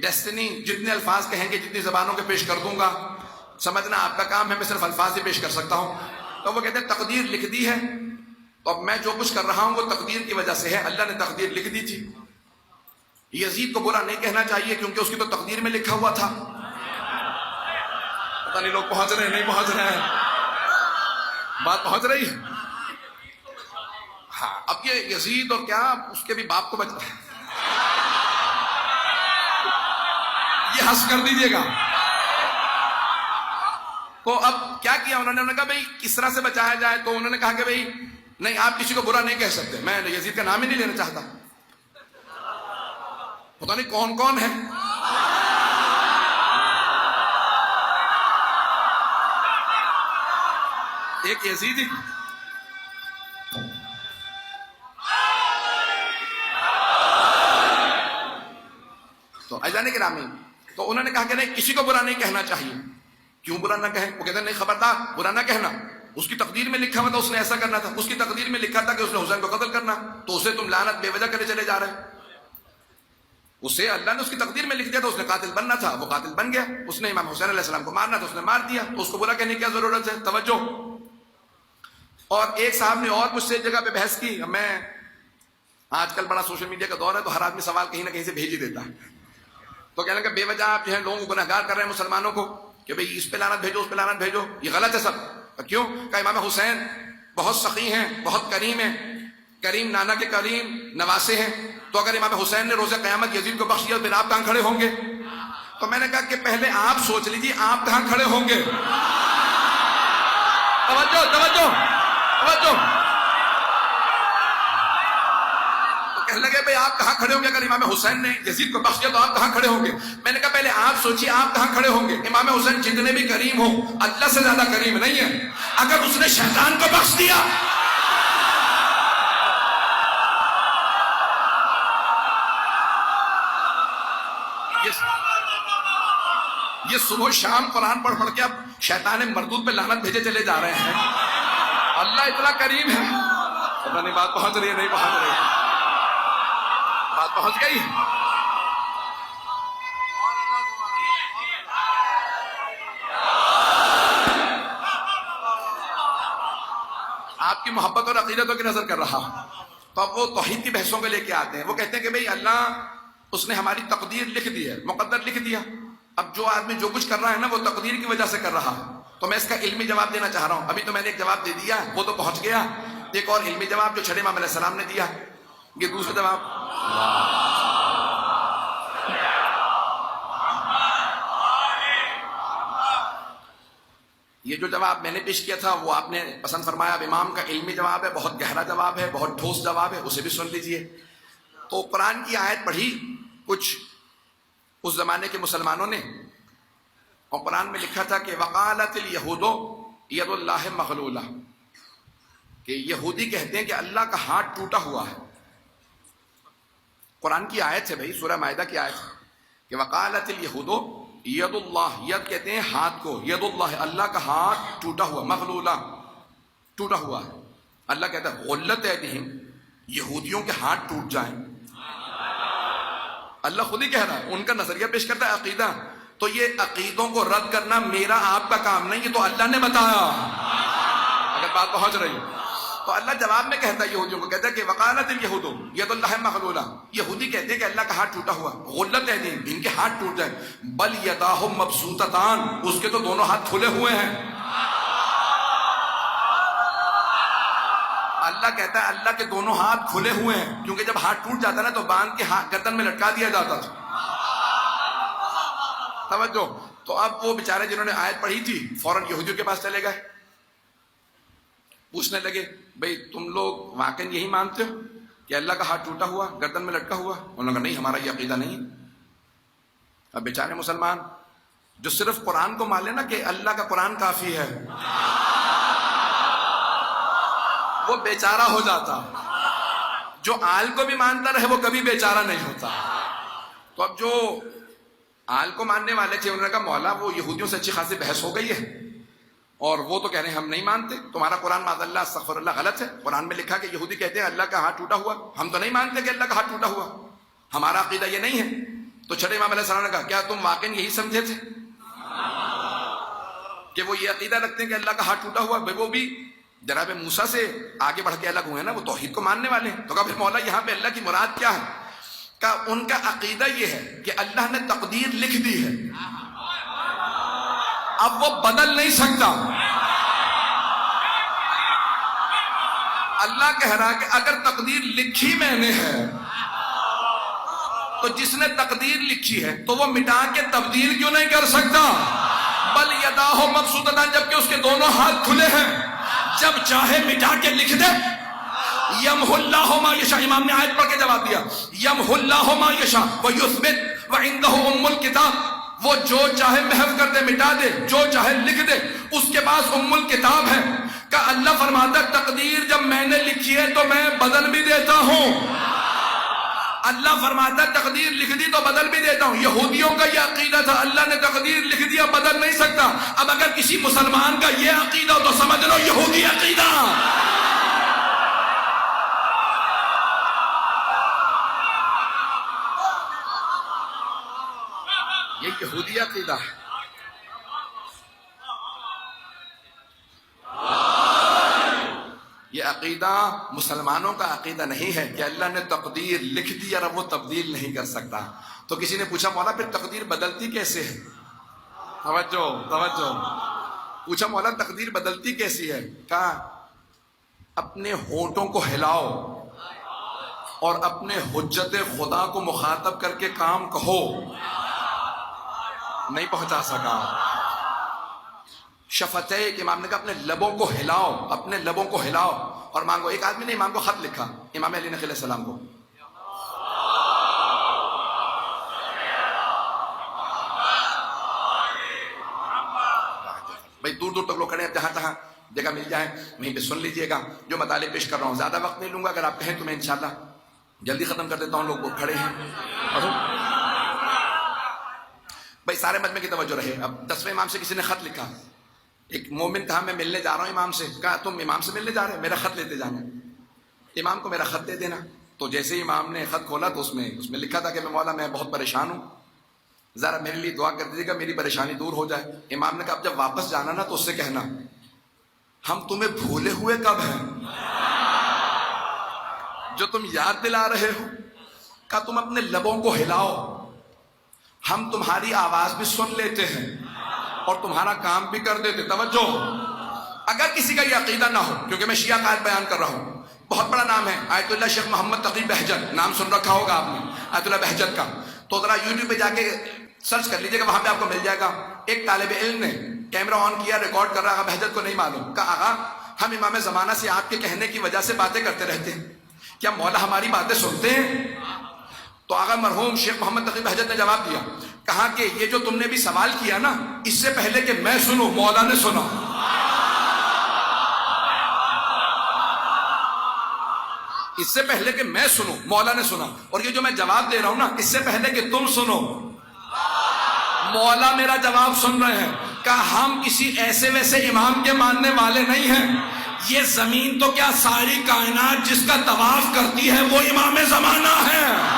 Destiny جتنے الفاظ کہیں گے جتنی زبانوں کے پیش کر دوں گا، سمجھنا آپ کا کام ہے، میں صرف الفاظ ہی پیش کر سکتا ہوں۔ تو وہ کہتے ہیں تقدیر لکھ دی ہے، تو اب میں جو کچھ کر رہا ہوں وہ تقدیر کی وجہ سے ہے، اللہ نے تقدیر لکھ دی تھی۔ یزید کو برا نہیں کہنا چاہیے کیونکہ اس کی تو تقدیر میں لکھا ہوا تھا۔ پتہ نہیں لوگ پہنچ رہے ہیں نہیں پہنچ رہے ہیں، بات پہنچ رہی ہے؟ ہاں، اب یہ یزید اور کیا اس کے بھی باپ کو بچ یہ ہنس کر دیجئے گا۔ تو اب کیا کیا انہوں نے کہا بھئی کس طرح سے بچایا جائے، تو انہوں نے کہا کہ بھئی نہیں آپ کسی کو برا نہیں کہہ سکتے، میں یزید کا نام ہی نہیں لینا چاہتا۔ پتہ نہیں کون کون ہے، ایک یزید ہی تو ایجانے کے نامی، تو انہوں نے کہا کہ نہیں کسی کو برا نہیں کہنا چاہیے۔ کیوں برا نہ کہیں؟ وہ کہتے ہیں نہیں خبردار برا نہ کہنا، اس کی تقدیر میں لکھا ہوا تھا اس نے ایسا کرنا تھا، اس کی تقدیر میں لکھا تھا کہ اس نے حسین کو قتل کرنا، تو اسے تم لعنت بے وجہ کرے چلے جا رہے ہیں۔ اسے اللہ نے اس کی تقدیر میں لکھ دیا تھا، اس نے قاتل بننا تھا، وہ قاتل بن گیا۔ اس نے امام حسین علیہ السلام کو مارنا تھا، اس نے مار دیا، تو اس کو برا کہنے کی کیا ضرورت ہے؟ توجہ۔ اور ایک صاحب نے اور مجھ سے ایک جگہ پہ بحث کی، میں آج کل بڑا سوشل میڈیا کا دور ہے تو ہر آدمی سوال کہیں نہ کہیں سے بھیج ہی دیتا ہے، تو کہنے لگا بے وجہ آپ جو ہے لوگوں کو گنہگار کر رہے ہیں مسلمانوں کو کہ بھئی اس پہ لعنت بھیجو اس پہ لعنت بھیجو، یہ غلط ہے سب۔ کیوں؟ کہ امام حسین بہت سخی ہیں، بہت کریم ہیں، کریم نانا کے کریم نواسے ہیں، تو اگر امام حسین نے روز قیامت یزید کو بخش دیا تو پھر آپ کہاں کھڑے ہوں گے؟ تو میں نے کہا کہ پہلے آپ سوچ لیجیے آپ کہاں کھڑے ہوں گے۔ توجہ توجہ توجہ۔ تو کہنے لگے بھئی آپ کہاں کھڑے ہوں گے اگر امام حسین نے یزید کو بخش دیا تو آپ کہاں کھڑے ہوں گے؟ میں نے کہا پہلے آپ سوچیے آپ کہاں کھڑے ہوں گے۔ امام حسین جتنے بھی کریم ہوں اللہ سے زیادہ کریم نہیں ہے، اگر اس نے شیطان کو بخش دیا یہ صبح شام قرآن پڑھ پڑھ کے اب شیطان مردود پہ لعنت بھیجے چلے جا رہے ہیں۔ اللہ اتنا کریم ہے، پتہ نہیں بات پہنچ رہی ہے نہیں پہنچ رہی ہے، بات پہنچ گئی۔ آپ کی محبت اور عقیدتوں کی نظر کر رہا ہوں، تو اب وہ توحید کی بحثوں کو لے کے آتے ہیں۔ وہ کہتے ہیں کہ بھئی اللہ اس نے ہماری تقدیر لکھ دی ہے، مقدر لکھ دیا، اب جو آدمی جو کچھ کر رہا ہے نا وہ تقدیر کی وجہ سے کر رہا ہے۔ تو میں اس کا علمی جواب دینا چاہ رہا ہوں، ابھی تو میں نے ایک جواب دے دیا وہ تو پہنچ گیا، ایک اور علمی جواب جو چھٹے امام علیہ السلام نے دیا، یہ دوسرا جواب۔ یہ جو جواب میں نے پیش کیا تھا وہ آپ نے پسند فرمایا، اب امام کا علمی جواب ہے، بہت گہرا جواب ہے، بہت ٹھوس جواب ہے، اسے بھی سن لیجئے۔ تو قرآن کی آیت پڑھی کچھ اس زمانے کے مسلمانوں نے، اور قرآن میں لکھا تھا کہ وقالت الیہود ید اللہ مغلولہ، کہ یہودی کہتے ہیں کہ اللہ کا ہاتھ ٹوٹا ہوا ہے۔ قرآن کی آیت ہے بھائی، سورہ مائدہ کی آیت ہے کہ وقالت الیہود ید اللہ، ید کہتے ہیں ہاتھ کو، ید اللہ اللہ کا ہاتھ ٹوٹا ہوا، مغلولہ ٹوٹا ہوا ہے۔ اللہ کہتا ہے غلت ایدیہم، یہودیوں کے ہاتھ ٹوٹ جائیں۔ اللہ خود ہی کہہ رہا ہے، ان کا نظریہ پیش کرتا ہے عقیدہ، تو یہ عقیدوں کو رد کرنا میرا آپ کا کام نہیں، یہ تو اللہ نے بتایا، اگر بات پہنچ رہی ہے۔ تو اللہ جواب میں کہتا ہے یہودیوں کو، کہتا ہے کہ وقالت الیہود ید اللہ مغلولہ، یہودی کہتے ہیں کہ اللہ کا ہاتھ ٹوٹا ہوا، غلت ایدیہم، ان کے ہاتھ ٹوٹ جائیں، بل یداہ مبسوطتان، اس کے تو دونوں ہاتھ کھلے ہوئے ہیں۔ اللہ کہتا ہے اللہ کے دونوں ہاتھ کھلے ہوئے ہیں، کیونکہ جب ہاتھ ٹوٹ جاتا نا تو باندھ کے گردن میں لٹکا دیا جاتا تھا۔ توجہ۔ تو اب وہ بیچارے جنہوں نے آیت پڑھی تھی فوراً یہودیوں کے پاس چلے گئے، پوچھنے لگے بھئی تم لوگ واقعی یہی مانتے ہو کہ اللہ کا ہاتھ ٹوٹا ہوا گردن میں لٹکا ہوا؟ انہوں نے کہا نہیں ہمارا یہ عقیدہ نہیں۔ اب بیچارے مسلمان جو صرف قرآن کو مان لے نا کہ اللہ کا قرآن کافی ہے، وہ بیچارہ ہو جاتا، جو آل کو بھی مانتا رہے وہ کبھی بیچارہ نہیں ہوتا۔ تو اب جو آل کو ماننے والے تھے انہوں نے کہا مولا وہ یہودیوں سے اچھی خاصی بحث ہو گئی ہے، اور وہ تو کہہ رہے ہیں ہم نہیں مانتے، تمہارا قرآن معاذ اللہ استغفر اللہ غلط ہے۔ قرآن میں لکھا کہ یہودی کہتے ہیں اللہ کا ہاتھ ٹوٹا ہوا، ہم تو نہیں مانتے کہ اللہ کا ہاتھ ٹوٹا ہوا، ہمارا عقیدہ یہ نہیں ہے۔ تو چھٹے امام علیہ السلام نے کہا کیا تم واقعی یہی سمجھے تھے کہ وہ یہ عقیدہ رکھتے ہیں کہ اللہ کا ہاتھ ٹوٹا ہوا؟ وہ بھی جناب موسیٰ سے آگے بڑھ کے الگ ہوئے نا، وہ توحید کو ماننے والے ہیں۔ تو کہا پھر مولا یہاں پہ اللہ کی مراد کیا ہے؟ کہ ان کا عقیدہ یہ ہے کہ اللہ نے تقدیر لکھ دی ہے، اب وہ بدل نہیں سکتا۔ اللہ کہہ رہا ہے کہ اگر تقدیر لکھی میں نے ہے تو جس نے تقدیر لکھی ہے تو وہ مٹا کے تبدیل کیوں نہیں کر سکتا؟ بل یداہ مبسوطتان، جبکہ اس کے دونوں ہاتھ کھلے ہیں، جب چاہے مٹا کے لکھ دے۔ یمحو اللہ ما یشاء، امام نے آیت پڑھ کے جواب دیا، یمحو اللہ ما یشاء ویثبت وعندہ ام الکتاب، وہ جو چاہے محو کر دے، مٹا دے، جو چاہے لکھ دے، اس کے پاس ام الکتاب ہے۔ کہ اللہ فرماتا ہے تقدیر جب میں نے لکھی ہے تو میں بدل بھی دیتا ہوں۔ اللہ فرماتا ہے تقدیر لکھ دی تو بدل بھی دیتا ہوں۔ یہودیوں کا یہ عقیدہ تھا، اللہ نے تقدیر لکھ دیا بدل نہیں سکتا۔ اب اگر کسی مسلمان کا یہ عقیدہ ہو تو سمجھ لو یہودی عقیدہ۔ یہ یہودی عقیدہ ہے۔ یہ عقیدہ مسلمانوں کا عقیدہ نہیں ہے کہ اللہ نے تقدیر لکھ دی اور اب وہ تبدیل نہیں کر سکتا۔ تو کسی نے پوچھا مولا پھر تقدیر بدلتی کیسے ہے؟ توجہ پوچھا مولا تقدیر بدلتی کیسی ہے؟ کہا اپنے ہونٹوں کو ہلاؤ اور اپنے حجت خدا کو مخاطب کر کے کام کہو، نہیں پہنچا سکا۔ شفتہ کہ امام نے کہا اپنے لبوں کو ہلاؤ، اپنے لبوں کو ہلاؤ اور مانگو۔ ایک آدمی نے امام کو خط لکھا، امام علی نقی علیہ السلام کو، بھائی دور دور تک لوگ کھڑے ہیں، جہاں تہاں جگہ مل جائے وہیں پہ سن لیجئے گا جو مطالب پیش کر رہا ہوں۔ زیادہ وقت نہیں لوں گا، اگر آپ کہیں تو میں انشاءاللہ جلدی ختم کر دیتا ہوں۔ لوگ وہ کھڑے ہیں بھائی، سارے مجمع کی توجہ رہے۔ اب 10ویں امام سے کسی نے خط لکھا، ایک مومن کہا میں ملنے جا رہا ہوں امام سے۔ کہا تم امام سے ملنے جا رہے ہو، میرا خط لیتے جانا، امام کو میرا خط دے دینا۔ تو جیسے ہی امام نے خط کھولا تو اس میں لکھا تھا کہ میں مولا میں بہت پریشان ہوں، ذرا میرے لیے دعا کر دیجیے گا میری پریشانی دور ہو جائے۔ امام نے کہا اب جب واپس جانا نا تو اس سے کہنا ہم تمہیں بھولے ہوئے کب ہیں جو تم یاد دلا رہے ہو۔ کہا تم اپنے لبوں کو ہلاؤ، ہم تمہاری آواز بھی سن لیتے ہیں اور تمہارا کام بھی کر دیتے۔ توجہ، اگر کسی کا یہ عقیدہ نہ ہو، کیونکہ میں شیعہ قائد بیان کر رہا ہوں، بہت بڑا نام ہے آیت اللہ شیخ محمد تقی بہجت، نام سن رکھا ہوگا آپ نے آیت اللہ بہجت کا، تو ذرا یوٹیوب پہ جا کے سرچ کر لیجیے گا، وہاں پہ آپ کو مل جائے گا۔ ایک طالب علم نے کیمرہ آن کیا، ریکارڈ کر رہا، بہجت کو نہیں معلوم۔ کہا آغا ہم امام زمانہ سے آپ کے کہنے کی وجہ سے باتیں کرتے رہتے ہیں، کیا مولا ہماری باتیں سنتے ہیں؟ تو آغا مرحوم شیخ محمد تقی بہجت نے جواب دیا، کہا کہ یہ جو تم نے بھی سوال کیا نا، اس سے پہلے کہ میں سنوں مولا نے سنا۔ اس سے پہلے کہ میں سنوں مولا نے سنا، اور یہ جو میں جواب دے رہا ہوں نا، اس سے پہلے کہ تم سنو مولا میرا جواب سن رہے ہیں۔ کہ ہم کسی ایسے ویسے امام کے ماننے والے نہیں ہیں، یہ زمین تو کیا ساری کائنات جس کا طواف کرتی ہے وہ امام زمانہ ہے۔